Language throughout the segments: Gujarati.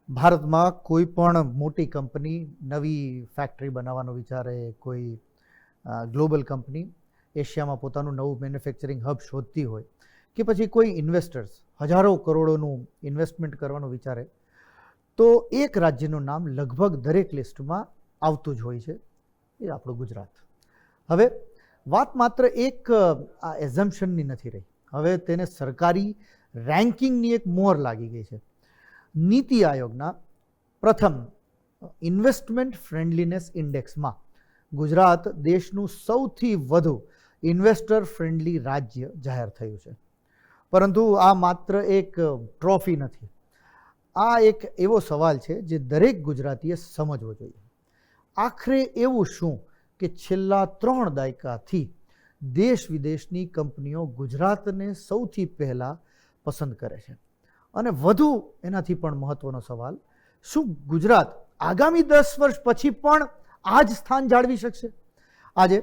ભારતમાં કોઈ પણ મોટી કંપની નવી ફેક્ટરી બનાવવાનો વિચારે, કોઈ ગ્લોબલ કંપની એશિયામાં પોતાનું નવું મેન્યુફેક્ચરિંગ હબ શોધતી હોય કે પછી કોઈ ઇન્વેસ્ટર્સ હજારો કરોડોનું ઇન્વેસ્ટમેન્ટ કરવાનું વિચારે, તો એક રાજ્યનું નામ લગભગ દરેક લિસ્ટમાં આવતું જ હોય છે, એ આપણું ગુજરાત. હવે વાત માત્ર એક આ એઝમ્પશનની નથી રહી, હવે તેને સરકારી રેન્કિંગની એક મોહર લાગી ગઈ છે. નીતિ આયોગના પ્રથમ ઇન્વેસ્ટમેન્ટ ફ્રેન્ડલીનેસ ઇન્ડેક્સમાં ગુજરાત દેશનું સૌથી વધુ ઇન્વેસ્ટર ફ્રેન્ડલી રાજ્ય જાહેર થયું છે. પરંતુ આ માત્ર એક ટ્રોફી નથી, આ એક એવો સવાલ છે જે દરેક ગુજરાતીએ સમજવો જોઈએ. આખરે એવું શું કે છેલ્લા 3 દાયકાથી દેશ વિદેશની કંપનીઓ ગુજરાતને સૌથી પહેલાં પસંદ કરે છે? અને વધુ એનાથી પણ મહત્વનો સવાલ, શું ગુજરાત આગામી 10 વર્ષ પછી પણ આ જ સ્થાન જાળવી શકશે? આજે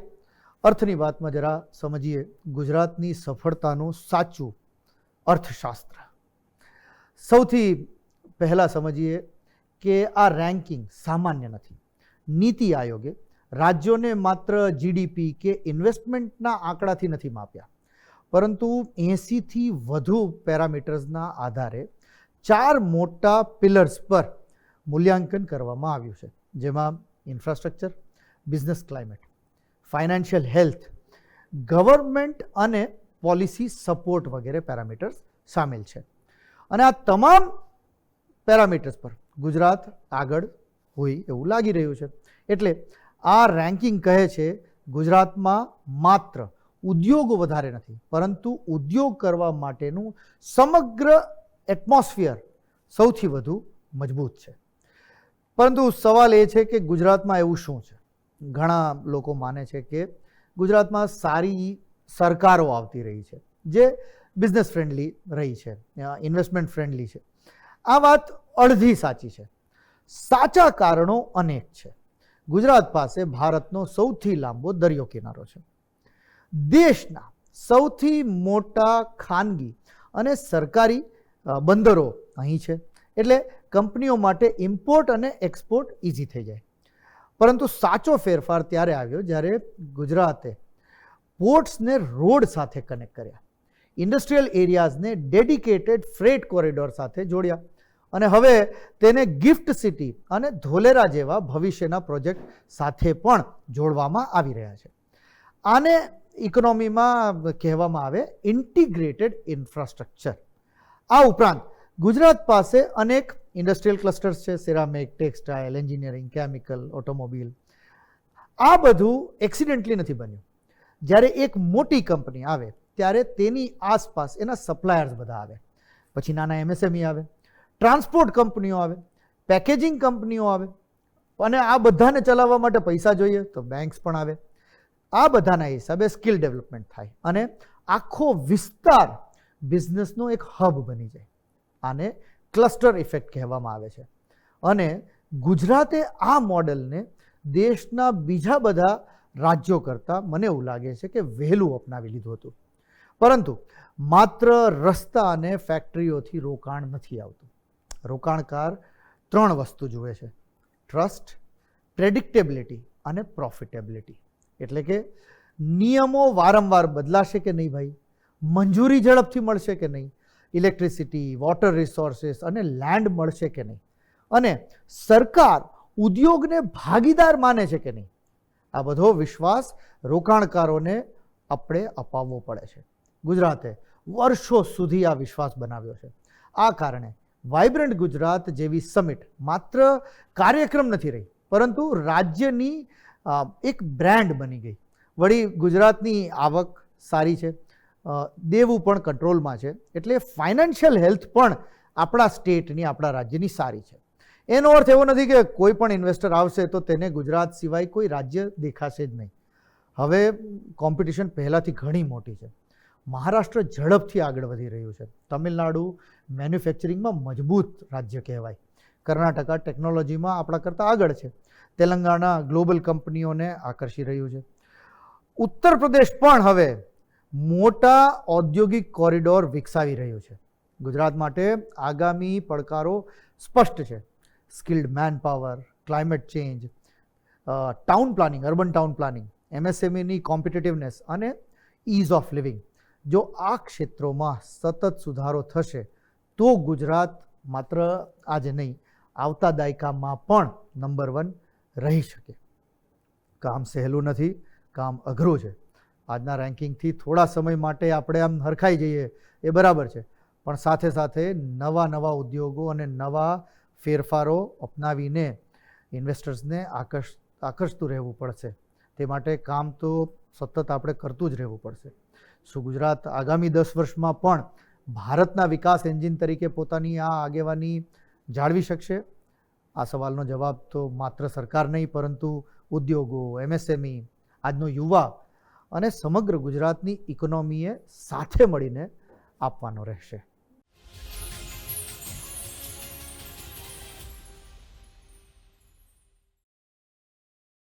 અર્થની વાતમાં જરા સમજીએ ગુજરાતની સફળતાનું સાચું અર્થશાસ્ત્ર. સૌથી પહેલાં સમજીએ કે આ રેન્કિંગ સામાન્ય નથી. નીતિ આયોગે રાજ્યોને માત્ર જીડીપી કે ઇન્વેસ્ટમેન્ટના આંકડાથી નથી માપ્યા, પરંતુ 80થી વધુ પેરામીટર્સના આધારે 4 મોટા પિલર્સ પર મૂલ્યાંકન કરવામાં આવ્યું છે, જેમાં infrastructure, business climate, financial health, government અને પોલિસી સપોર્ટ વગેરે પેરામીટર્સ સામેલ છે. અને આ તમામ પેરામીટર્સ પર ગુજરાત આગળ હોય એવું લાગી રહ્યું છે. એટલે આ રેન્કિંગ કહે છે ગુજરાતમાં માત્ર ઉદ્યોગો વધારે નથી, પરંતુ ઉદ્યોગ કરવા માટેનું સમગ્ર એટમોસ્ફિયર સૌથી વધુ મજબૂત છે. પરંતુ સવાલ એ છે કે ગુજરાતમાં એવું શું છે? ઘણા લોકો માને છે કે ગુજરાતમાં સારી સરકારો આવતી રહી છે, જે બિઝનેસ ફ્રેન્ડલી રહી છે, ઇન્વેસ્ટમેન્ટ ફ્રેન્ડલી છે. આ વાત અડધી સાચી છે. સાચા કારણો અનેક છે. ગુજરાત પાસે ભારતનો સૌથી લાંબો દરિયો કિનારો છે. દેશના સૌથી મોટા ખાનગી અને સરકારી બંદરો અહીં છે, એટલે કંપનીઓ માટે ઇમ્પોર્ટ અને એક્સપોર્ટ ઇઝી થઈ જાય. પરંતુ સાચો ફેરફાર ત્યારે આવ્યો જ્યારે ગુજરાતે પોર્ટ્સને રોડ સાથે કનેક્ટ કર્યા, ઇન્ડસ્ટ્રીયલ એરિયાઝને ડેડિકેટેડ ફ્રેટ કોરિડોર સાથે જોડ્યા, અને હવે તેને ગિફ્ટ સિટી અને ધોલેરા જેવા ભવિષ્યના પ્રોજેક્ટ સાથે પણ જોડવામાં આવી રહ્યા છે. આને ઇકોનોમીમાં કહેવામાં આવે ઇન્ટિગ્રેટેડ ઇન્ફ્રાસ્ટ્રક્ચર. આ ઉપરાંત ગુજરાત પાસે અનેક ઇન્ડસ્ટ્રીયલ ક્લસ્ટર્સ છે, ceramic, textile, engineering, chemical, automobile. આ બધું એક્સિડેન્ટલી નથી બન્યું. જ્યારે એક મોટી કંપની આવે ત્યારે તેની આસપાસ એના સપ્લાયર્સ બધા આવે, પછી નાના એમએસએમઈ આવે, ટ્રાન્સપોર્ટ કંપનીઓ આવે, પેકેજિંગ કંપનીઓ આવે, અને આ બધાને ચલાવવા માટે પૈસા જોઈએ તો બેંક્સ પણ આવે. આ બધાના હિસાબે સ્કિલ ડેવલપમેન્ટ થાય અને આખો વિસ્તાર બિઝનેસનો એક હબ બની જાય. આને ક્લસ્ટર ઇફેક્ટ કહેવામાં આવે છે. અને ગુજરાતે આ મોડેલને દેશના બીજા બધા રાજ્યો કરતાં મને એવું લાગે છે કે વહેલું અપનાવી લીધું હતું. પરંતુ માત્ર રસ્તા અને ફેક્ટરીઓથી રોકાણ નથી આવતું. રોકાણકાર 3 વસ્તુ જુએ છે: ટ્રસ્ટ, પ્રેડિક્ટેબિલિટી અને પ્રોફિટેબિલિટી. એટલે કે નિયમો વારંવાર બદલાશે કે નહીં ભાઈ, મંજૂરી ઝડપથી મળશે કે નહીં, ઇલેક્ટ્રિસિટી, વોટર રિસોર્સિસ અને લેન્ડ મળશે કે નહીં, અને સરકાર ઉદ્યોગને ભાગીદાર માને છે કે નહીં. આ બધો વિશ્વાસ રોકાણકારોને આપણે અપાવવો પડે છે. ગુજરાતે વર્ષો સુધી આ વિશ્વાસ બનાવ્યો છે. આ કારણે વાઇબ્રન્ટ ગુજરાત જેવી સમિટ માત્ર કાર્યક્રમ નથી રહી, પરંતુ રાજ્યની એક બ્રાન્ડ બની ગઈ. વળી ગુજરાતની આવક સારી છે, દેવું પણ કંટ્રોલમાં છે, એટલે ફાઇનાન્શિયલ હેલ્થ પણ આપણા સ્ટેટની, આપણા રાજ્યની સારી છે. એનો અર્થ એવો નથી કે કોઈ પણ ઇન્વેસ્ટર આવશે તો તેને ગુજરાત સિવાય કોઈ રાજ્ય દેખાશે જ નહીં. હવે કોમ્પિટિશન પહેલાંથી ઘણી મોટી છે. મહારાષ્ટ્ર ઝડપથી આગળ વધી રહ્યું છે. તમિલનાડુ મેન્યુફેક્ચરિંગમાં મજબૂત રાજ્ય કહેવાય. કર્ણાટકા ટેકનોલોજીમાં આપણા કરતાં આગળ છે. તેલંગાણા ગ્લોબલ કંપનીઓને આકર્ષી રહ્યું છે. ઉત્તર પ્રદેશ પણ હવે મોટા ઔદ્યોગિક કોરિડોર વિકસાવી રહ્યું છે. ગુજરાત માટે આગામી પડકારો સ્પષ્ટ છે. Skilled man power, climate change, town planning, urban town planning, એમએસએમઈની કોમ્પિટિટિવનેસ અને ઇઝ ઓફ લિવિંગ. જો આ ક્ષેત્રોમાં સતત સુધારો થશે તો ગુજરાત માત્ર આજે નહીં, આવતા દાયકામાં પણ નંબર 1 રહી શકે. કામ સહેલું નથી, કામ અઘરું છે. આજના રેન્કિંગથી થોડા સમય માટે આપણે આમ હરખાઈ જઈએ એ બરાબર છે, પણ સાથે સાથે નવા ઉદ્યોગો અને નવા ફેરફારો અપનાવીને ઇન્વેસ્ટર્સને આકર્ષતું રહેવું પડશે. તે માટે કામ તો સતત આપણે કરતું જ રહેવું પડશે. શું ગુજરાત આગામી 10 વર્ષમાં પણ ભારતના વિકાસ એન્જિન તરીકે પોતાની આ આગેવાની જાળવી શકશે? આ સવાલનો જવાબ તો માત્ર સરકાર નહીં, પરંતુ ઉદ્યોગો, એમએસએમઈ, આજનો યુવા અને સમગ્ર ગુજરાતની ઇકોનોમીએ સાથે મળીને આપવાનો રહેશે.